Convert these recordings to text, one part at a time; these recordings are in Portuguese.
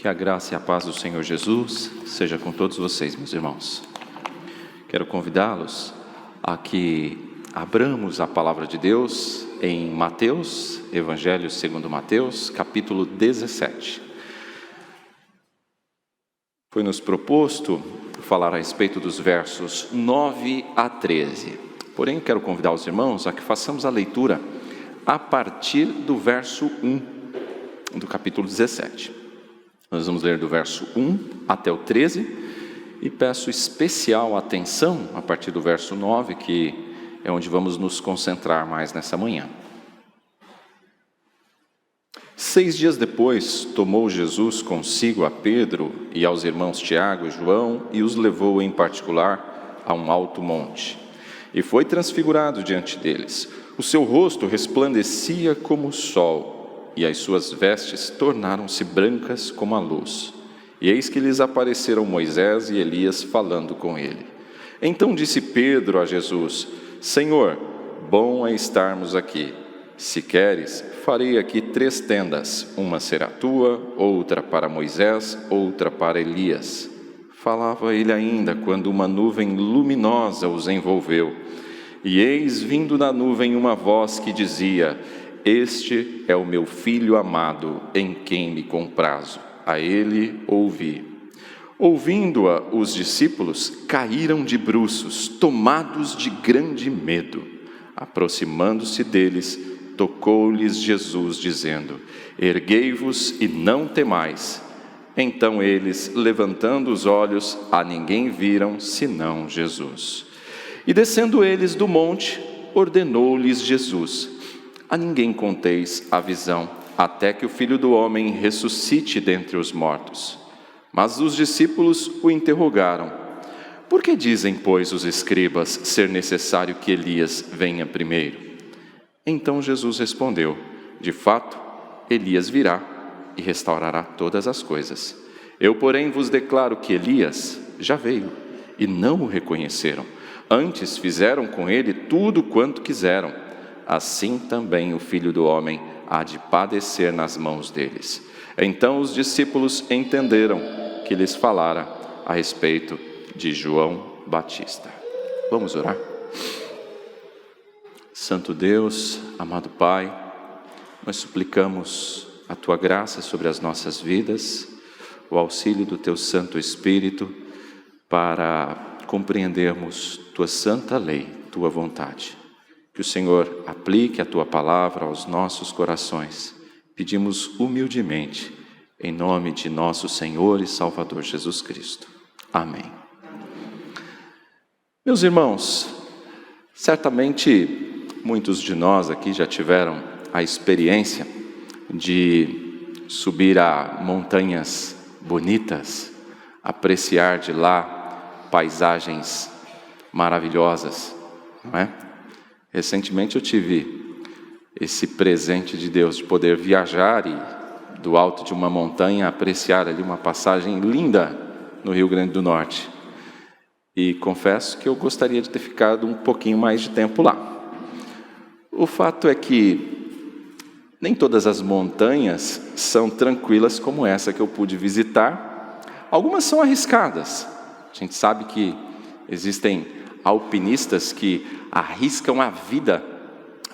Que a graça e a paz do Senhor Jesus seja com todos vocês, meus irmãos. Quero convidá-los a que abramos a palavra de Deus em Mateus, Evangelho segundo Mateus, capítulo 17. Foi nos proposto falar a respeito dos versos 9 a 13. Porém, quero convidar os irmãos a que façamos a leitura a partir do verso 1 do capítulo 17. Nós vamos ler do verso 1 até o 13 e peço especial atenção a partir do verso 9, que é onde vamos nos concentrar mais nessa manhã. 6 dias depois, tomou Jesus consigo a Pedro e aos irmãos Tiago e João e os levou em particular a um alto monte. E foi transfigurado diante deles. O seu rosto resplandecia como o sol, e as suas vestes tornaram-se brancas como a luz. E eis que lhes apareceram Moisés e Elias falando com ele. Então disse Pedro a Jesus: Senhor, bom é estarmos aqui. Se queres, farei aqui 3 tendas, uma será tua, outra para Moisés, outra para Elias. Falava ele ainda, quando uma nuvem luminosa os envolveu. E eis vindo da nuvem uma voz que dizia: Este é o meu filho amado, em quem me comprazo. A ele ouvi. Ouvindo-a, os discípulos caíram de bruços, tomados de grande medo. Aproximando-se deles, tocou-lhes Jesus, dizendo: Erguei-vos e não temais. Então eles, levantando os olhos, a ninguém viram, senão Jesus. E descendo eles do monte, ordenou-lhes Jesus: A ninguém conteis a visão, até que o Filho do Homem ressuscite dentre os mortos. Mas os discípulos o interrogaram: Por que dizem, pois, os escribas ser necessário que Elias venha primeiro? Então Jesus respondeu: De fato, Elias virá e restaurará todas as coisas. Eu, porém, vos declaro que Elias já veio e não o reconheceram. Antes fizeram com ele tudo quanto quiseram. Assim também o Filho do Homem há de padecer nas mãos deles. Então os discípulos entenderam que lhes falara a respeito de João Batista. Vamos orar? Santo Deus, amado Pai, nós suplicamos a Tua graça sobre as nossas vidas, o auxílio do Teu Santo Espírito para compreendermos Tua santa lei, Tua vontade. Que o Senhor aplique a Tua palavra aos nossos corações. Pedimos humildemente, em nome de nosso Senhor e Salvador Jesus Cristo. Amém. Meus irmãos, certamente muitos de nós aqui já tiveram a experiência de subir a montanhas bonitas, apreciar de lá paisagens maravilhosas, não é? Recentemente eu tive esse presente de Deus de poder viajar e do alto de uma montanha apreciar ali uma passagem linda no Rio Grande do Norte. E confesso que eu gostaria de ter ficado um pouquinho mais de tempo lá. O fato é que nem todas as montanhas são tranquilas como essa que eu pude visitar. Algumas são arriscadas. A gente sabe que existem alpinistas que arriscam a vida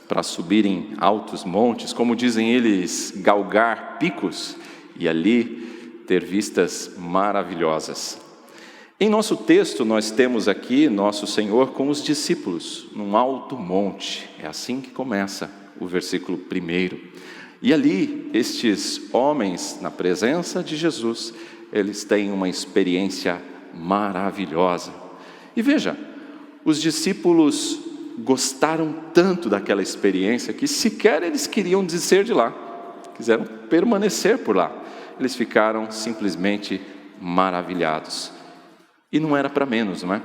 para subirem altos montes, como dizem eles, galgar picos e ali ter vistas maravilhosas. Em nosso texto nós temos aqui nosso Senhor com os discípulos num alto monte. É assim que começa o versículo 1. E ali estes homens, na presença de Jesus, eles têm uma experiência maravilhosa. E veja, os discípulos gostaram tanto daquela experiência que sequer eles queriam descer de lá, quiseram permanecer por lá. Eles ficaram simplesmente maravilhados. E não era para menos, não é?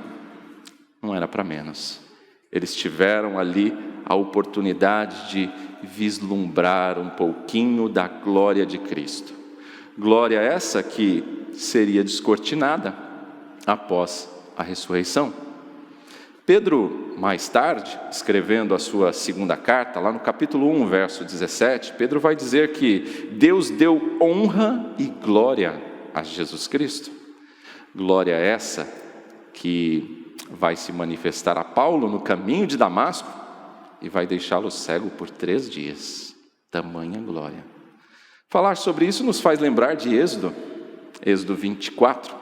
Não era para menos. Eles tiveram ali a oportunidade de vislumbrar um pouquinho da glória de Cristo. Glória essa que seria descortinada após a ressurreição. Pedro, mais tarde, escrevendo a sua segunda carta, lá no capítulo 1, verso 17, Pedro vai dizer que Deus deu honra e glória a Jesus Cristo. Glória essa que vai se manifestar a Paulo no caminho de Damasco e vai deixá-lo cego por 3 dias. Tamanha glória. Falar sobre isso nos faz lembrar de Êxodo 24,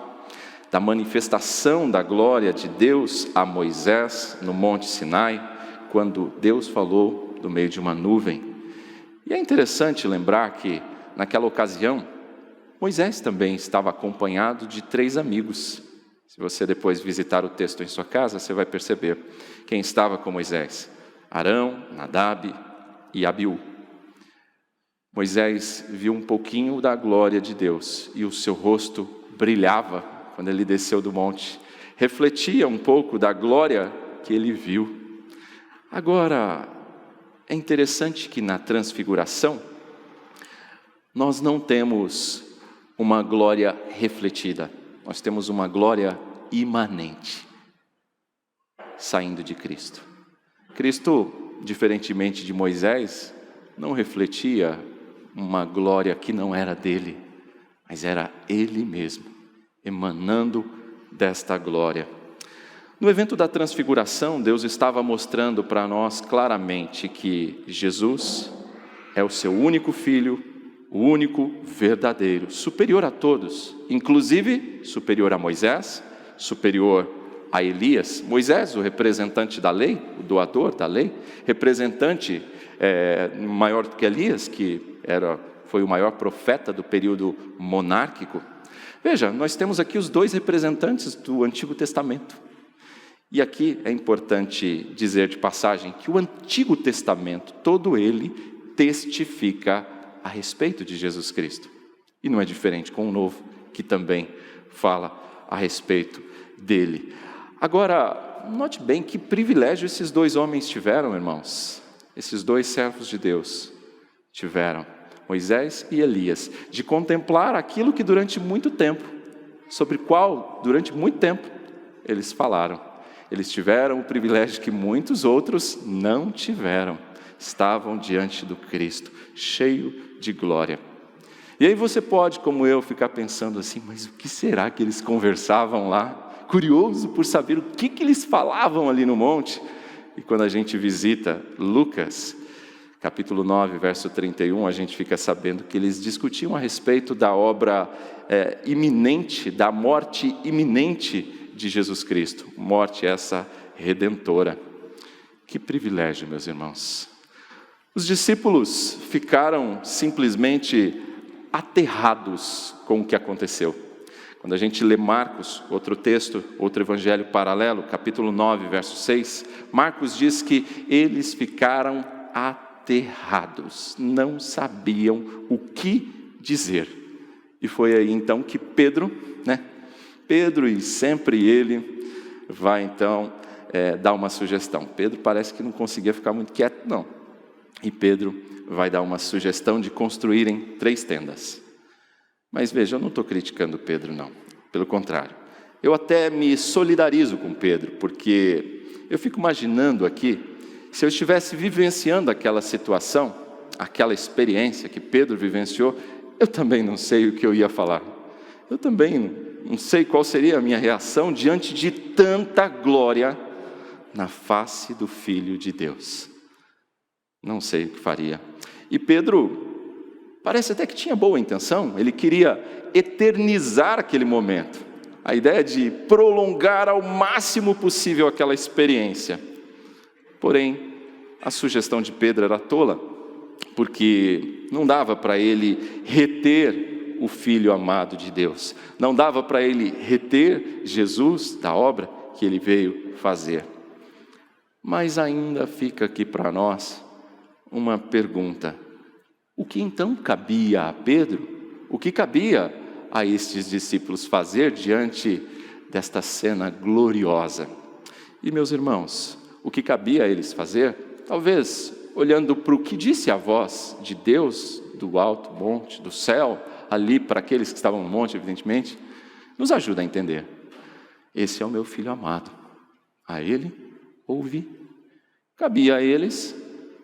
da manifestação da glória de Deus a Moisés no Monte Sinai, quando Deus falou do meio de uma nuvem. E é interessante lembrar que, naquela ocasião, Moisés também estava acompanhado de 3 amigos. Se você depois visitar o texto em sua casa, você vai perceber quem estava com Moisés: Arão, Nadab e Abiú. Moisés viu um pouquinho da glória de Deus e o seu rosto brilhava quando ele desceu do monte. Refletia um pouco da glória que ele viu. Agora, é interessante que na transfiguração, nós não temos uma glória refletida. Nós temos uma glória imanente, saindo de Cristo. Cristo, diferentemente de Moisés, não refletia uma glória que não era dele, mas era ele mesmo, emanando desta glória. No evento da transfiguração, Deus estava mostrando para nós claramente que Jesus é o seu único Filho, o único verdadeiro, superior a todos, inclusive superior a Moisés, superior a Elias. Moisés, o representante da lei, o doador da lei, representante maior do que Elias, que foi o maior profeta do período monárquico. Veja, nós temos aqui os 2 representantes do Antigo Testamento. E aqui é importante dizer de passagem que o Antigo Testamento, todo ele, testifica a respeito de Jesus Cristo. E não é diferente com o Novo, que também fala a respeito dele. Agora, note bem que privilégio esses 2 homens tiveram, irmãos. Esses 2 servos de Deus tiveram, Moisés e Elias, de contemplar aquilo que durante muito tempo, sobre qual durante muito tempo eles falaram. Eles tiveram o privilégio que muitos outros não tiveram. Estavam diante do Cristo, cheio de glória. E aí você pode, como eu, ficar pensando assim, mas o que será que eles conversavam lá? Curioso por saber o que eles falavam ali no monte. E quando a gente visita Lucas, capítulo 9, verso 31, a gente fica sabendo que eles discutiam a respeito da obra iminente, da morte iminente de Jesus Cristo. Morte essa redentora. Que privilégio, meus irmãos. Os discípulos ficaram simplesmente aterrados com o que aconteceu. Quando a gente lê Marcos, outro texto, outro evangelho paralelo, capítulo 9, verso 6, Marcos diz que eles ficaram aterrados, não sabiam o que dizer. E foi aí então que Pedro, Pedro, e sempre ele, vai então dar uma sugestão. Pedro parece que não conseguia ficar muito quieto, não. E Pedro vai dar uma sugestão de construírem 3 tendas. Mas veja, eu não estou criticando Pedro, não. Pelo contrário. Eu até me solidarizo com Pedro, porque eu fico imaginando aqui, se eu estivesse vivenciando aquela situação, aquela experiência que Pedro vivenciou, eu também não sei o que eu ia falar. Eu também não sei qual seria a minha reação diante de tanta glória na face do Filho de Deus. Não sei o que faria. E Pedro parece até que tinha boa intenção. Ele queria eternizar aquele momento. A ideia de prolongar ao máximo possível aquela experiência. Porém, a sugestão de Pedro era tola, porque não dava para ele reter o Filho amado de Deus. Não dava para ele reter Jesus da obra que ele veio fazer. Mas ainda fica aqui para nós uma pergunta: o que então cabia a Pedro? O que cabia a estes discípulos fazer diante desta cena gloriosa? E meus irmãos, o que cabia a eles fazer? Talvez olhando para o que disse a voz de Deus do alto monte, do céu, ali para aqueles que estavam no monte, evidentemente, nos ajuda a entender. Esse é o meu Filho amado, a ele ouvi. Cabia a eles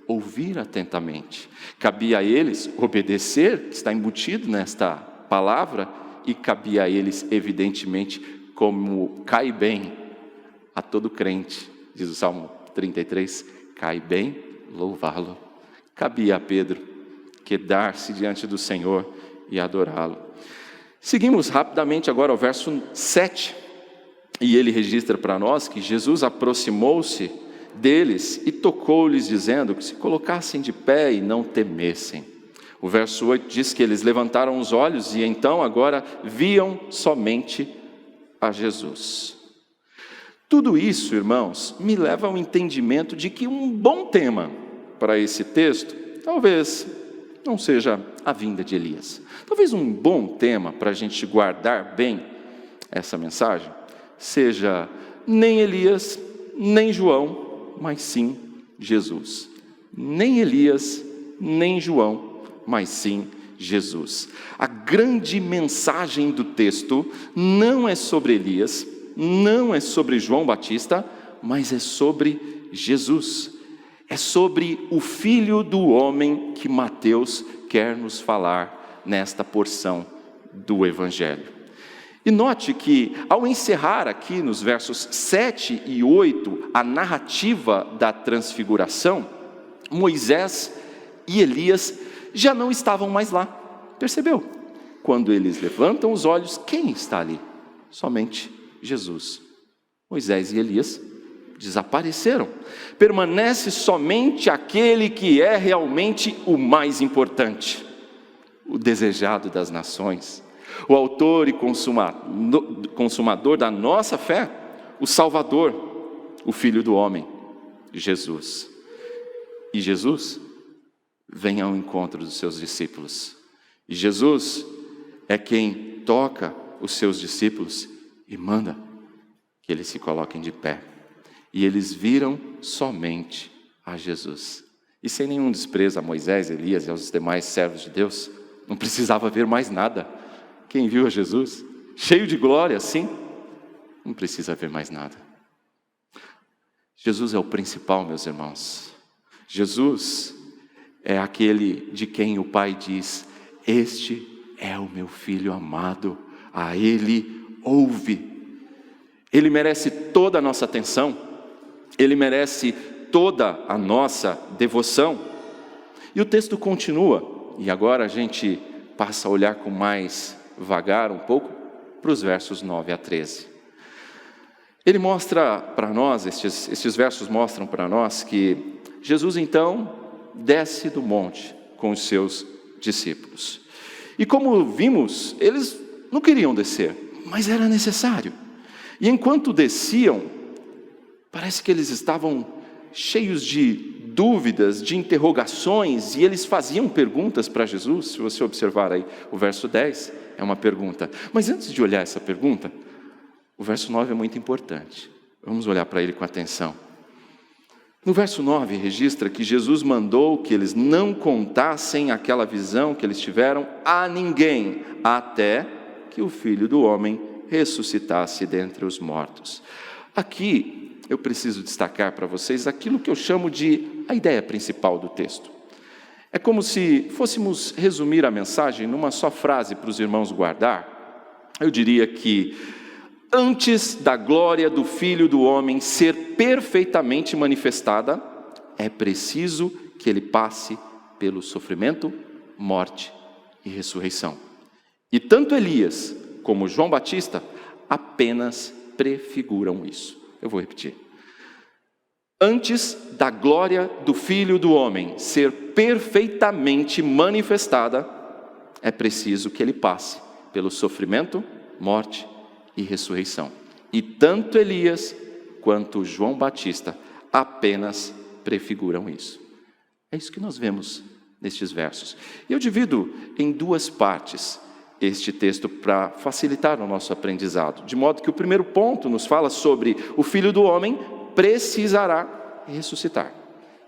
ouvir atentamente. Cabia a eles obedecer, que está embutido nesta palavra, e cabia a eles, evidentemente, como cai bem a todo crente, diz o Salmo 33, cai bem louvá-lo. Cabia a Pedro quedar-se diante do Senhor e adorá-lo. Seguimos rapidamente agora ao verso 7, e ele registra para nós que Jesus aproximou-se deles e tocou-lhes, dizendo que se colocassem de pé e não temessem. O verso 8 diz que eles levantaram os olhos e então agora viam somente a Jesus. Tudo isso, irmãos, me leva ao entendimento de que um bom tema para esse texto, talvez não seja a vinda de Elias. Talvez um bom tema para a gente guardar bem essa mensagem, seja nem Elias, nem João, mas sim Jesus. Nem Elias, nem João, mas sim Jesus. A grande mensagem do texto não é sobre Elias, não é sobre João Batista, mas é sobre Jesus. É sobre o Filho do Homem que Mateus quer nos falar nesta porção do Evangelho. E note que, ao encerrar aqui nos versos 7 e 8, a narrativa da transfiguração, Moisés e Elias já não estavam mais lá. Percebeu? Quando eles levantam os olhos, quem está ali? Somente Jesus. Moisés e Elias desapareceram. Permanece somente aquele que é realmente o mais importante, o desejado das nações, o autor e consumador da nossa fé, o Salvador, o Filho do Homem, Jesus. E Jesus vem ao encontro dos seus discípulos. E Jesus é quem toca os seus discípulos e manda que eles se coloquem de pé. E eles viram somente a Jesus. E sem nenhum desprezo a Moisés, Elias e aos demais servos de Deus, não precisava ver mais nada. Quem viu a Jesus, cheio de glória assim, não precisa ver mais nada. Jesus é o principal, meus irmãos. Jesus é aquele de quem o Pai diz: este é o meu Filho amado, a Ele ouve. Ele merece toda a nossa atenção, Ele merece toda a nossa devoção. E o texto continua, e agora a gente passa a olhar com mais vagar um pouco para os versos 9 a 13. Ele mostra para nós, estes versos mostram para nós que Jesus então desce do monte com os seus discípulos. E como vimos, eles não queriam descer, mas era necessário. E enquanto desciam, parece que eles estavam cheios de dúvidas, de interrogações, e eles faziam perguntas para Jesus. Se você observar aí o verso 10, é uma pergunta. Mas antes de olhar essa pergunta, o verso 9 é muito importante. Vamos olhar para ele com atenção. No verso 9 registra que Jesus mandou que eles não contassem aquela visão que eles tiveram a ninguém, até que o Filho do Homem ressuscitasse dentre os mortos. Aqui eu preciso destacar para vocês aquilo que eu chamo de a ideia principal do texto. É como se fôssemos resumir a mensagem numa só frase para os irmãos guardar. Eu diria que antes da glória do Filho do Homem ser perfeitamente manifestada, é preciso que ele passe pelo sofrimento, morte e ressurreição. E tanto Elias como João Batista apenas prefiguram isso. Eu vou repetir. Antes da glória do Filho do Homem ser perfeitamente manifestada, é preciso que ele passe pelo sofrimento, morte e ressurreição. E tanto Elias quanto João Batista apenas prefiguram isso. É isso que nós vemos nestes versos. E eu divido em duas partes este texto para facilitar o nosso aprendizado, de modo que o primeiro ponto nos fala sobre o Filho do Homem precisará ressuscitar.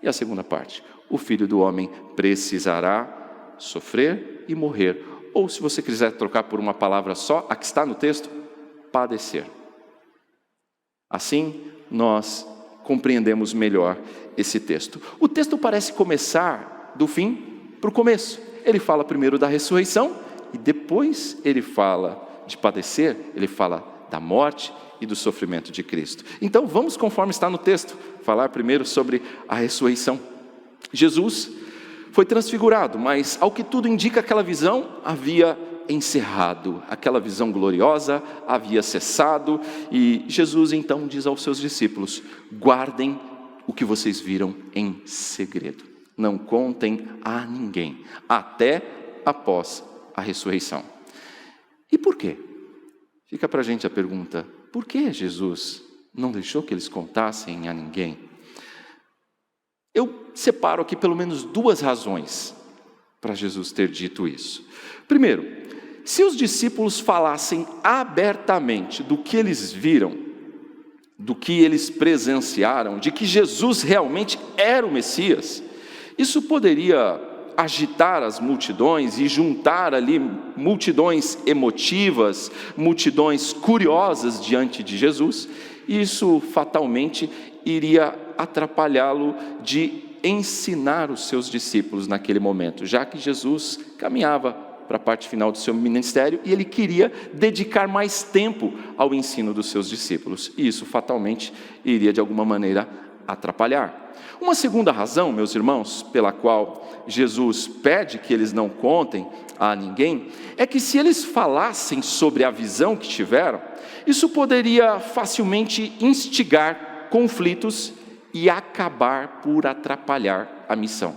E a segunda parte, o Filho do Homem precisará sofrer e morrer. Ou, se você quiser trocar por uma palavra só, a que está no texto, padecer. Assim, nós compreendemos melhor esse texto. O texto parece começar do fim para o começo. Ele fala primeiro da ressurreição e depois ele fala de padecer, ele fala da morte e do sofrimento de Cristo. Então vamos, conforme está no texto, falar primeiro sobre a ressurreição. Jesus foi transfigurado, mas ao que tudo indica, aquela visão havia encerrado, aquela visão gloriosa havia cessado, e Jesus então diz aos seus discípulos: guardem o que vocês viram em segredo, não contem a ninguém, até após a ressurreição. E por quê? Fica para a gente a pergunta: por que Jesus não deixou que eles contassem a ninguém? Eu separo aqui pelo menos duas razões para Jesus ter dito isso. Primeiro, se os discípulos falassem abertamente do que eles viram, do que eles presenciaram, de que Jesus realmente era o Messias, isso poderia agitar as multidões e juntar ali multidões emotivas, multidões curiosas diante de Jesus, e isso fatalmente iria atrapalhá-lo de ensinar os seus discípulos naquele momento, já que Jesus caminhava para a parte final do seu ministério e ele queria dedicar mais tempo ao ensino dos seus discípulos, e isso fatalmente iria de alguma maneira atrapalhar. Uma segunda razão, meus irmãos, pela qual Jesus pede que eles não contem a ninguém, é que se eles falassem sobre a visão que tiveram, isso poderia facilmente instigar conflitos e acabar por atrapalhar a missão.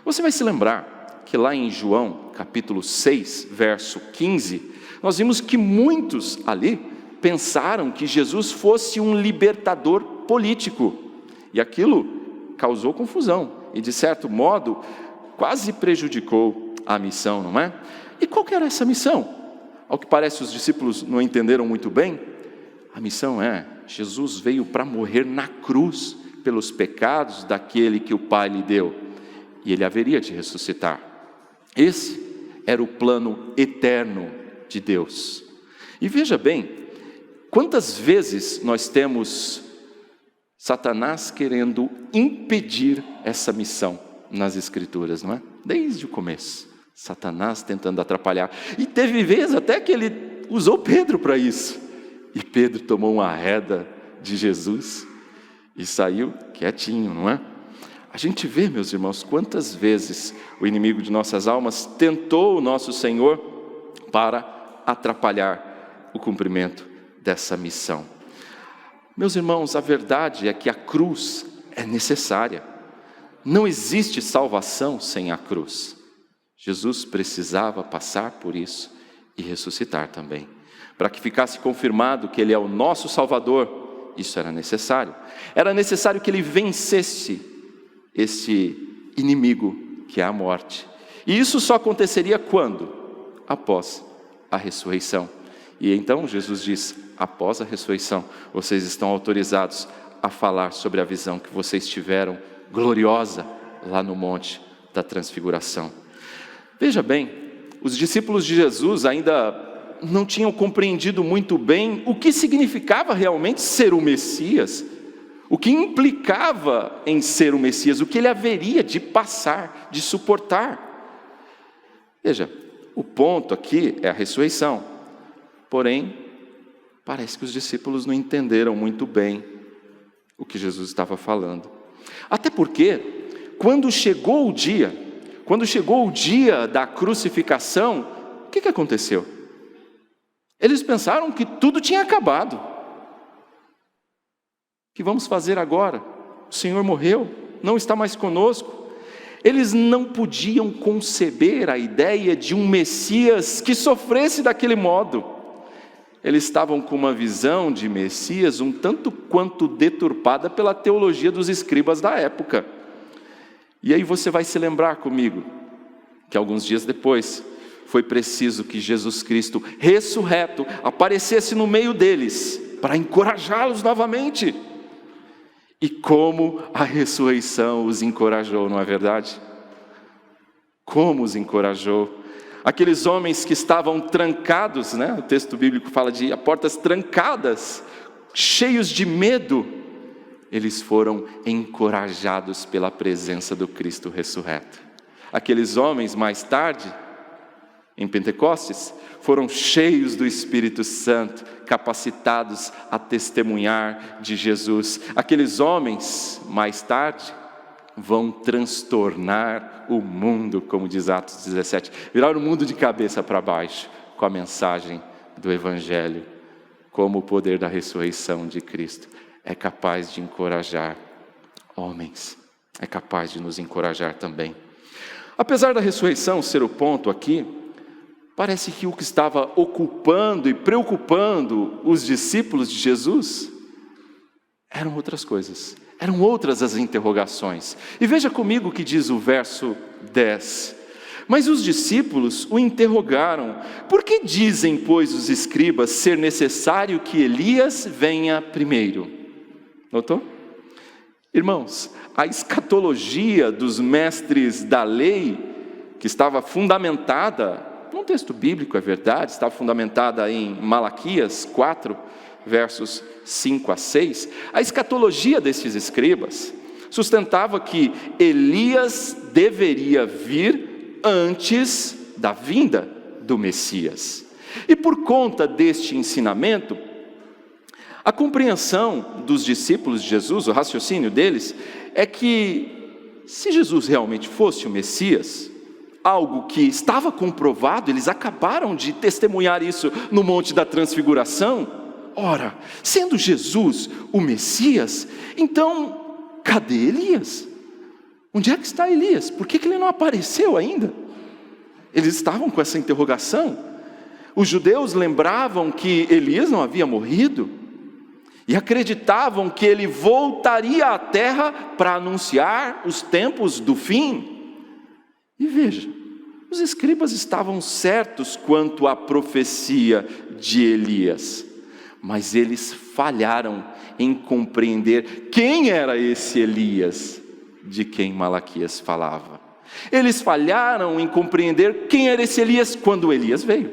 Você vai se lembrar que lá em João, capítulo 6, verso 15, nós vimos que muitos ali pensaram que Jesus fosse um libertador político, e aquilo causou confusão, e de certo modo, quase prejudicou a missão, não é? E qual que era essa missão? Ao que parece, os discípulos não entenderam muito bem. A missão é: Jesus veio para morrer na cruz pelos pecados daquele que o Pai lhe deu, e ele haveria de ressuscitar. Esse era o plano eterno de Deus. E veja bem, quantas vezes nós temos Satanás querendo impedir essa missão nas Escrituras, não é? Desde o começo, Satanás tentando atrapalhar, e teve vezes até que ele usou Pedro para isso, e Pedro tomou uma reda de Jesus e saiu quietinho, não é? A gente vê, meus irmãos, quantas vezes o inimigo de nossas almas tentou o nosso Senhor para atrapalhar o cumprimento dessa missão. Meus irmãos, a verdade é que a cruz é necessária. Não existe salvação sem a cruz. Jesus precisava passar por isso e ressuscitar também. Para que ficasse confirmado que Ele é o nosso Salvador, isso era necessário. Era necessário que Ele vencesse esse inimigo que é a morte. E isso só aconteceria quando? Após a ressurreição. E então Jesus diz: após a ressurreição, vocês estão autorizados a falar sobre a visão que vocês tiveram, gloriosa, lá no Monte da Transfiguração. Veja bem, os discípulos de Jesus ainda não tinham compreendido muito bem o que significava realmente ser o Messias, o que implicava em ser o Messias, o que ele haveria de passar, de suportar. Veja, o ponto aqui é a ressurreição. Porém, parece que os discípulos não entenderam muito bem o que Jesus estava falando. Até porque, quando chegou o dia da crucificação, o que aconteceu? Eles pensaram que tudo tinha acabado. O que vamos fazer agora? O Senhor morreu, não está mais conosco. Eles não podiam conceber a ideia de um Messias que sofresse daquele modo. Eles estavam com uma visão de Messias um tanto quanto deturpada pela teologia dos escribas da época. E aí você vai se lembrar comigo que alguns dias depois foi preciso que Jesus Cristo, ressurreto, aparecesse no meio deles para encorajá-los novamente. E como a ressurreição os encorajou, não é verdade? Como os encorajou. Aqueles homens que estavam trancados, né? O texto bíblico fala de portas trancadas, cheios de medo, eles foram encorajados pela presença do Cristo ressurreto. Aqueles homens, mais tarde, Em Pentecostes, foram cheios do Espírito Santo, capacitados a testemunhar de Jesus. Aqueles homens, mais tarde, vão transtornar o mundo, como diz Atos 17, virar o mundo de cabeça para baixo, com a mensagem do Evangelho, como o poder da ressurreição de Cristo é capaz de encorajar homens, é capaz de nos encorajar também. Apesar da ressurreição ser o ponto aqui, parece que o que estava ocupando e preocupando os discípulos de Jesus eram outras coisas, eram outras as interrogações. E veja comigo o que diz o verso 10. Mas os discípulos o interrogaram: por que dizem, pois, os escribas ser necessário que Elias venha primeiro? Notou? Irmãos, a escatologia dos mestres da lei, que estava fundamentada num texto bíblico, é verdade, estava fundamentada em Malaquias 4, versos 5 a 6, a escatologia desses escribas sustentava que Elias deveria vir antes da vinda do Messias. E por conta deste ensinamento, a compreensão dos discípulos de Jesus, o raciocínio deles, é que se Jesus realmente fosse o Messias, algo que estava comprovado, eles acabaram de testemunhar isso no Monte da Transfiguração. Ora, sendo Jesus o Messias, então, cadê Elias? Onde é que está Elias? Por que ele não apareceu ainda? Eles estavam com essa interrogação. Os judeus lembravam que Elias não havia morrido e acreditavam que ele voltaria à terra para anunciar os tempos do fim. E veja, os escribas estavam certos quanto à profecia de Elias, mas eles falharam em compreender quem era esse Elias de quem Malaquias falava. Eles falharam em compreender quem era esse Elias quando Elias veio.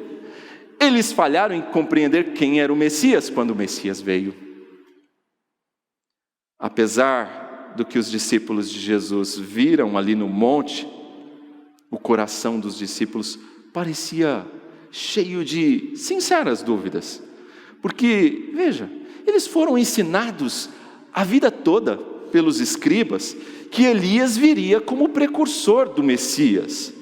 Eles falharam em compreender quem era o Messias quando o Messias veio. Apesar do que os discípulos de Jesus viram ali no monte, o coração dos discípulos parecia cheio de sinceras dúvidas. Porque, veja, eles foram ensinados a vida toda pelos escribas que Elias viria como precursor do Messias.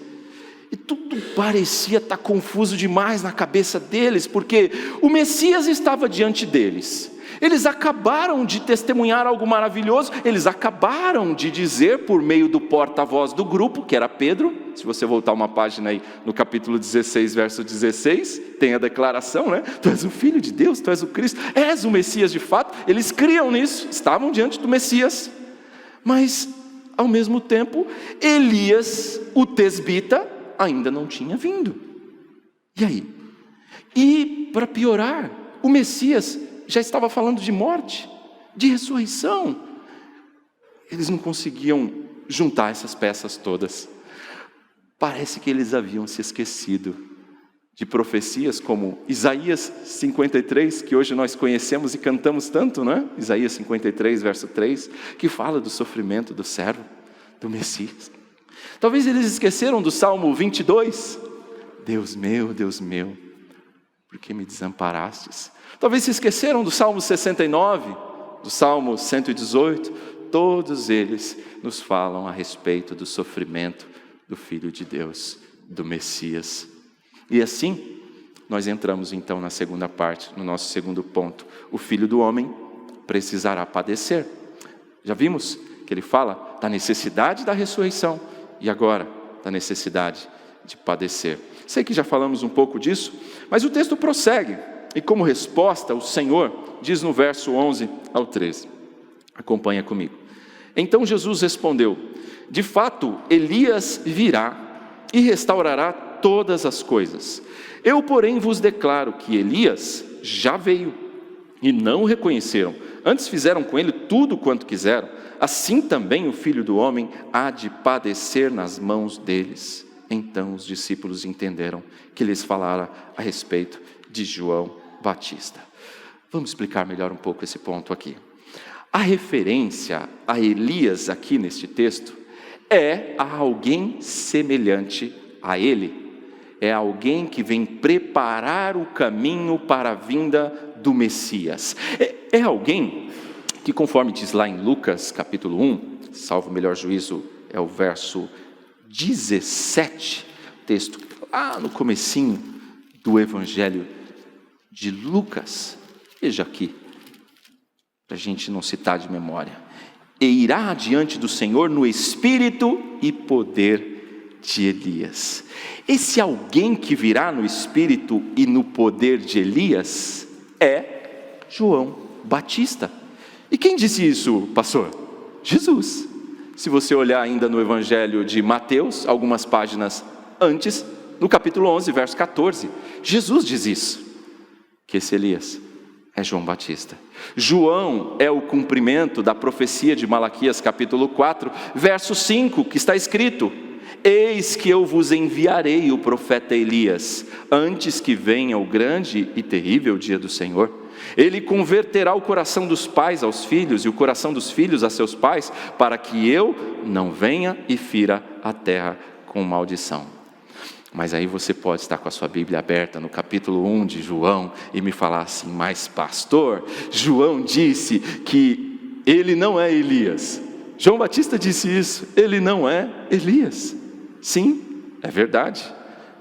E tudo parecia estar confuso demais na cabeça deles, porque o Messias estava diante deles. Eles acabaram de testemunhar algo maravilhoso, eles acabaram de dizer por meio do porta-voz do grupo, que era Pedro. Se você voltar uma página aí no capítulo 16, verso 16, tem a declaração, né? Tu és o Filho de Deus, tu és o Cristo, és o Messias de fato. Eles criam nisso, estavam diante do Messias. Mas, ao mesmo tempo, Elias, o tesbita, ainda não tinha vindo. E aí? E, para piorar, o Messias já estava falando de morte, de ressurreição. Eles não conseguiam juntar essas peças todas. Parece que eles haviam se esquecido de profecias como Isaías 53, que hoje nós conhecemos e cantamos tanto, não é? Isaías 53, verso 3, que fala do sofrimento do servo, do Messias. Talvez eles esqueceram do Salmo 22, Deus meu, por que me desamparastes? Talvez se esqueceram do Salmo 69, do Salmo 118, todos eles nos falam a respeito do sofrimento do Filho de Deus, do Messias. E assim, nós entramos então na segunda parte, no nosso segundo ponto. O Filho do Homem precisará padecer. Já vimos que ele fala da necessidade da ressurreição e agora da necessidade de padecer. Sei que já falamos um pouco disso, mas o texto prossegue. E como resposta, o Senhor diz no verso 11 ao 13. Acompanha comigo. Então Jesus respondeu: de fato, Elias virá e restaurará todas as coisas. Eu, porém, vos declaro que Elias já veio e não o reconheceram. Antes fizeram com ele tudo quanto quiseram. Assim também o Filho do Homem há de padecer nas mãos deles. Então os discípulos entenderam que lhes falara a respeito de João Batista. Vamos explicar melhor um pouco esse ponto aqui. A referência a Elias aqui neste texto é a alguém semelhante a ele, é alguém que vem preparar o caminho para a vinda do Messias. É alguém que, conforme diz lá em Lucas capítulo 1, salvo o melhor juízo, é o verso 17, texto lá no comecinho do Evangelho de Lucas. Veja aqui, para a gente não citar de memória. E irá diante do Senhor no espírito e poder de Elias. Esse alguém que virá no espírito e no poder de Elias é João Batista. E quem disse isso, pastor? Jesus. Se você olhar ainda no Evangelho de Mateus, algumas páginas antes, no capítulo 11, verso 14, Jesus diz isso, que esse Elias é João Batista. João é o cumprimento da profecia de Malaquias capítulo 4, verso 5, que está escrito: eis que eu vos enviarei o profeta Elias, antes que venha o grande e terrível dia do Senhor. Ele converterá o coração dos pais aos filhos e o coração dos filhos a seus pais, para que eu não venha e fira a terra com maldição. Mas aí você pode estar com a sua Bíblia aberta no capítulo 1 de João e me falar assim: mas pastor, João disse que ele não é Elias. João Batista disse isso, ele não é Elias. Sim, é verdade.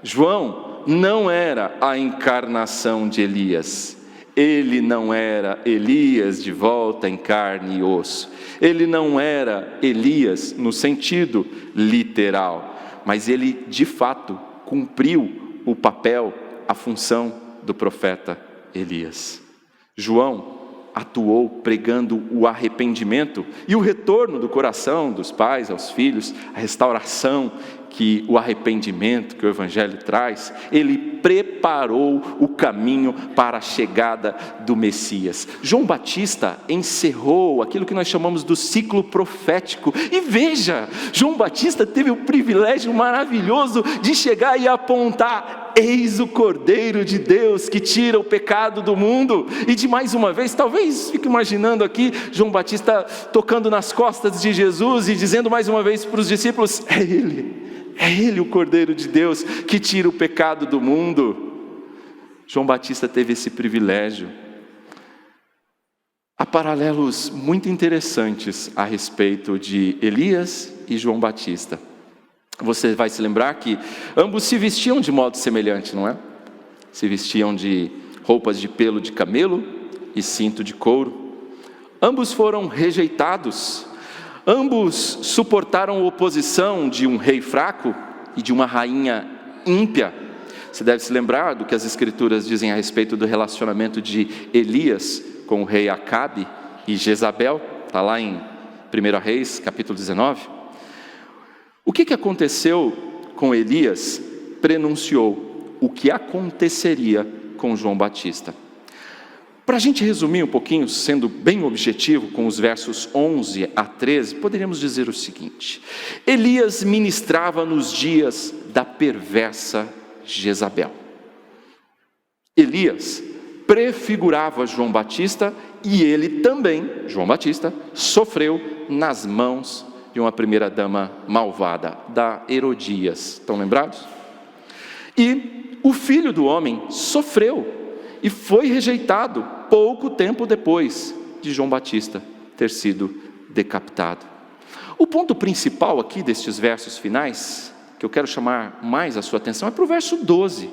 João não era a encarnação de Elias. Ele não era Elias de volta em carne e osso. Ele não era Elias no sentido literal, mas ele de fato cumpriu o papel, a função do profeta Elias. João atuou pregando o arrependimento e o retorno do coração dos pais aos filhos, a restauração que o arrependimento que o Evangelho traz. Ele preparou o caminho para a chegada do Messias. João Batista encerrou aquilo que nós chamamos do ciclo profético. E veja, João Batista teve o privilégio maravilhoso de chegar e apontar: eis o Cordeiro de Deus que tira o pecado do mundo. E de mais uma vez, talvez fique imaginando aqui João Batista tocando nas costas de Jesus e dizendo mais uma vez para os discípulos: é Ele o Cordeiro de Deus que tira o pecado do mundo. João Batista teve esse privilégio. Há paralelos muito interessantes a respeito de Elias e João Batista. Você vai se lembrar que ambos se vestiam de modo semelhante, não é? Se vestiam de roupas de pelo de camelo e cinto de couro. Ambos foram rejeitados. Ambos suportaram a oposição de um rei fraco e de uma rainha ímpia. Você deve se lembrar do que as Escrituras dizem a respeito do relacionamento de Elias com o rei Acabe e Jezabel. Está lá em 1 Reis, capítulo 19. O que aconteceu com Elias prenunciou o que aconteceria com João Batista. Para a gente resumir um pouquinho, sendo bem objetivo, com os versos 11 a 13, poderíamos dizer o seguinte: Elias ministrava nos dias da perversa Jezabel. Elias prefigurava João Batista e ele também, João Batista, sofreu nas mãos de uma primeira-dama malvada, da Herodias. Estão lembrados? E o Filho do Homem sofreu e foi rejeitado pouco tempo depois de João Batista ter sido decapitado. O ponto principal aqui destes versos finais, que eu quero chamar mais a sua atenção, é para o verso 12.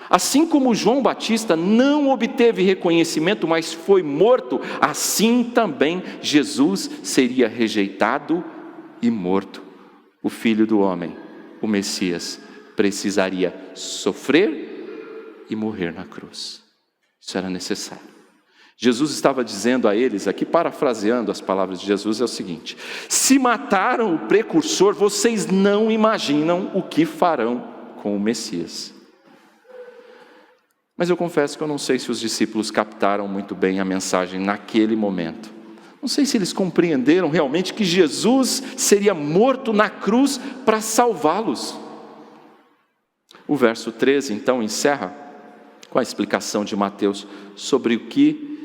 Assim como João Batista não obteve reconhecimento, mas foi morto, assim também Jesus seria rejeitado e morto. O Filho do Homem, o Messias, precisaria sofrer e morrer na cruz. Isso era necessário. Jesus estava dizendo a eles, aqui parafraseando as palavras de Jesus, é o seguinte: se mataram o precursor, vocês não imaginam o que farão com o Messias. Mas eu confesso que eu não sei se os discípulos captaram muito bem a mensagem naquele momento. Não sei se eles compreenderam realmente que Jesus seria morto na cruz para salvá-los. O verso 13 então encerra com a explicação de Mateus sobre o que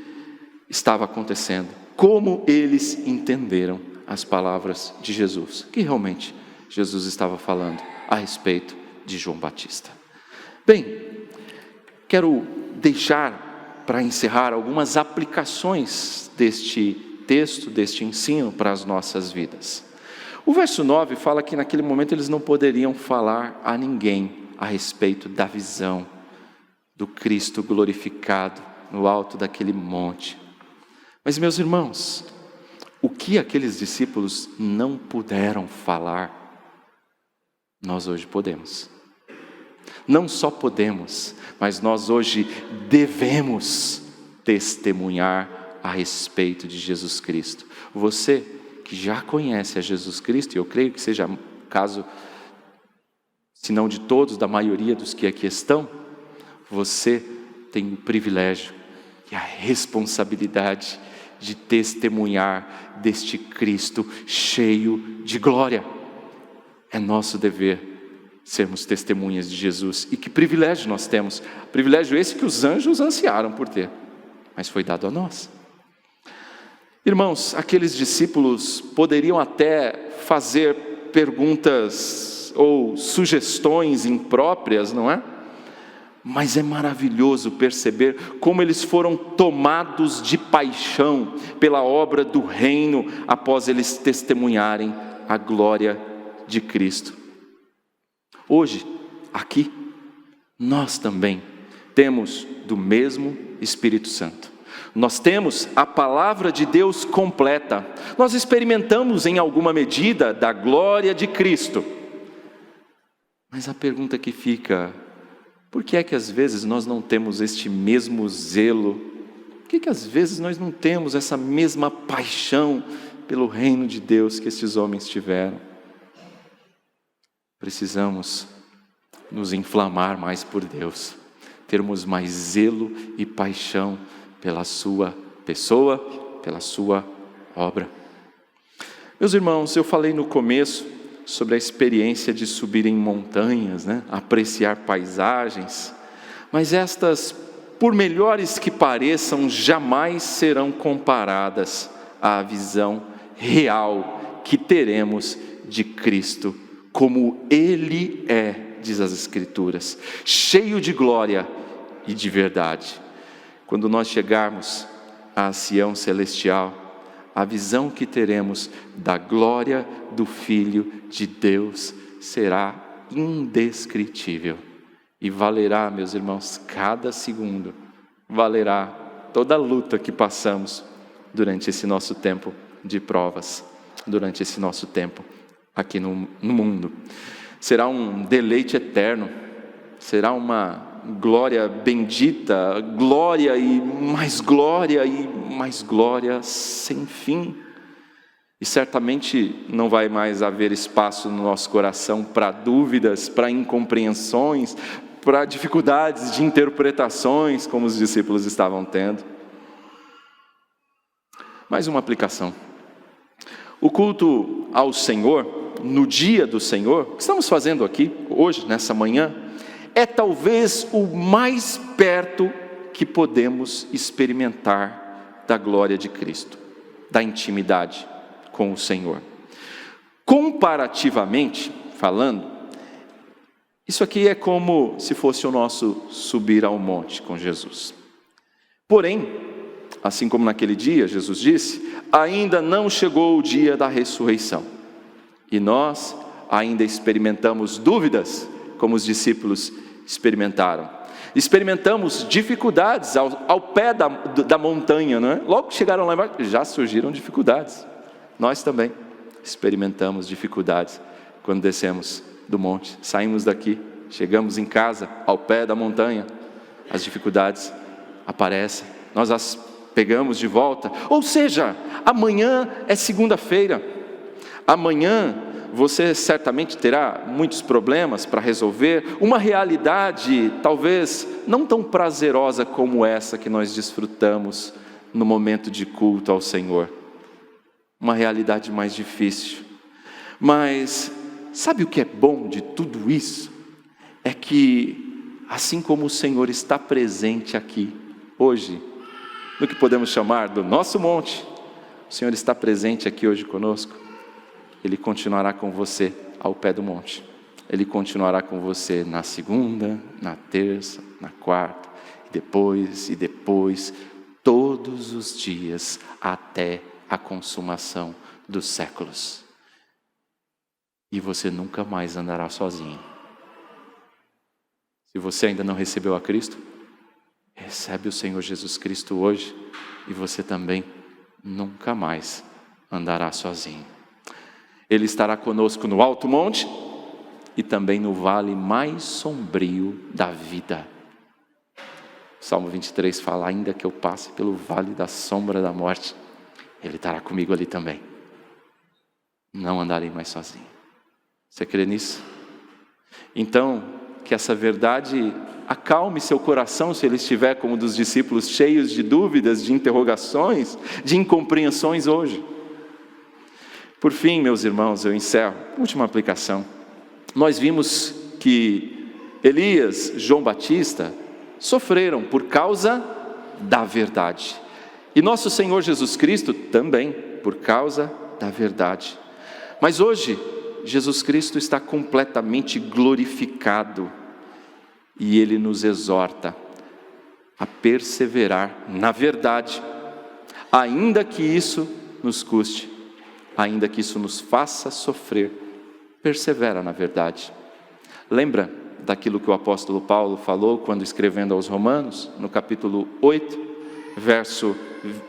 estava acontecendo, como eles entenderam as palavras de Jesus, que realmente Jesus estava falando a respeito de João Batista. Bem, quero deixar para encerrar algumas aplicações deste texto, deste ensino para as nossas vidas. O verso 9 fala que naquele momento eles não poderiam falar a ninguém a respeito da visão do Cristo glorificado no alto daquele monte. Mas, meus irmãos, o que aqueles discípulos não puderam falar, nós hoje podemos. Não só podemos, mas nós hoje devemos testemunhar a respeito de Jesus Cristo. Você que já conhece a Jesus Cristo, e eu creio que seja caso, se não de todos, da maioria dos que aqui estão, você tem o privilégio e a responsabilidade de testemunhar deste Cristo cheio de glória. É nosso dever sermos testemunhas de Jesus. E que privilégio nós temos. Privilégio esse que os anjos ansiaram por ter, mas foi dado a nós. Irmãos, aqueles discípulos poderiam até fazer perguntas ou sugestões impróprias, não é? Mas é maravilhoso perceber como eles foram tomados de paixão pela obra do reino após eles testemunharem a glória de Cristo. Hoje, aqui, nós também temos do mesmo Espírito Santo. Nós temos a palavra de Deus completa. Nós experimentamos em alguma medida da glória de Cristo. Mas a pergunta que fica: por que é que às vezes nós não temos este mesmo zelo? Por que às vezes nós não temos essa mesma paixão pelo reino de Deus que esses homens tiveram? Precisamos nos inflamar mais por Deus, termos mais zelo e paixão pela sua pessoa, pela sua obra. Meus irmãos, eu falei no começo sobre a experiência de subir em montanhas, né? Apreciar paisagens, mas estas, por melhores que pareçam, jamais serão comparadas à visão real que teremos de Cristo, como Ele é, diz as Escrituras, cheio de glória e de verdade. Quando nós chegarmos à Sião celestial, a visão que teremos da glória do Filho de Deus será indescritível. E valerá, meus irmãos, cada segundo, valerá toda a luta que passamos durante esse nosso tempo de provas, durante esse nosso tempo aqui no mundo. Será um deleite eterno, será uma glória bendita, glória e mais glória sem fim. E certamente não vai mais haver espaço no nosso coração para dúvidas, para incompreensões, para dificuldades de interpretações, como os discípulos estavam tendo. Mais uma aplicação. O culto ao Senhor, no dia do Senhor, o que estamos fazendo aqui, hoje, nessa manhã, é talvez o mais perto que podemos experimentar da glória de Cristo, da intimidade com o Senhor. Comparativamente falando, isso aqui é como se fosse o nosso subir ao monte com Jesus. Porém, assim como naquele dia, Jesus disse, ainda não chegou o dia da ressurreição. E nós ainda experimentamos dúvidas, como os discípulos experimentaram. Experimentamos dificuldades ao pé da montanha, não é? Logo que chegaram lá embaixo, já surgiram dificuldades. Nós também experimentamos dificuldades quando descemos do monte. Saímos daqui, chegamos em casa, ao pé da montanha, as dificuldades aparecem, nós as pegamos de volta. Ou seja, amanhã é segunda-feira, amanhã você certamente terá muitos problemas para resolver, uma realidade talvez não tão prazerosa como essa que nós desfrutamos no momento de culto ao Senhor. Uma realidade mais difícil. Mas sabe o que é bom de tudo isso? É que assim como o Senhor está presente aqui, hoje, no que podemos chamar do nosso monte, o Senhor está presente aqui hoje conosco, Ele continuará com você ao pé do monte. Ele continuará com você na segunda, na terça, na quarta, e depois, todos os dias, até a consumação dos séculos. E você nunca mais andará sozinho. Se você ainda não recebeu a Cristo, recebe o Senhor Jesus Cristo hoje, e você também nunca mais andará sozinho. Ele estará conosco no alto monte e também no vale mais sombrio da vida. Salmo 23 fala: ainda que eu passe pelo vale da sombra da morte, Ele estará comigo ali também. Não andarei mais sozinho. Você crê nisso? Então, que essa verdade acalme seu coração, se ele estiver como dos discípulos, cheios de dúvidas, de interrogações, de incompreensões hoje. Por fim, meus irmãos, eu encerro. Última aplicação. Nós vimos que Elias, João Batista, sofreram por causa da verdade. E nosso Senhor Jesus Cristo também, por causa da verdade. Mas hoje, Jesus Cristo está completamente glorificado e Ele nos exorta a perseverar na verdade, ainda que isso nos custe, ainda que isso nos faça sofrer. Persevera na verdade. Lembra daquilo que o apóstolo Paulo falou quando escrevendo aos Romanos, no capítulo 8, verso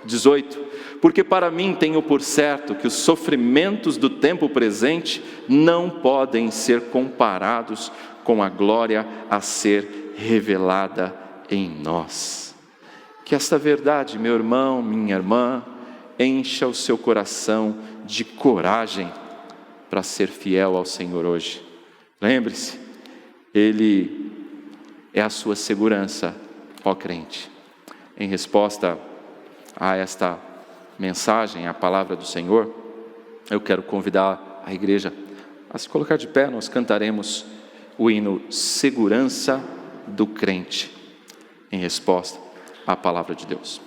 18? Porque para mim tenho por certo que os sofrimentos do tempo presente não podem ser comparados com a glória a ser revelada em nós. Que esta verdade, meu irmão, minha irmã, encha o seu coração de coragem para ser fiel ao Senhor hoje. Lembre-se, Ele é a sua segurança, ó crente. Em resposta a esta mensagem, a palavra do Senhor, eu quero convidar a igreja a se colocar de pé. Nós cantaremos o hino Segurança do Crente, em resposta à palavra de Deus.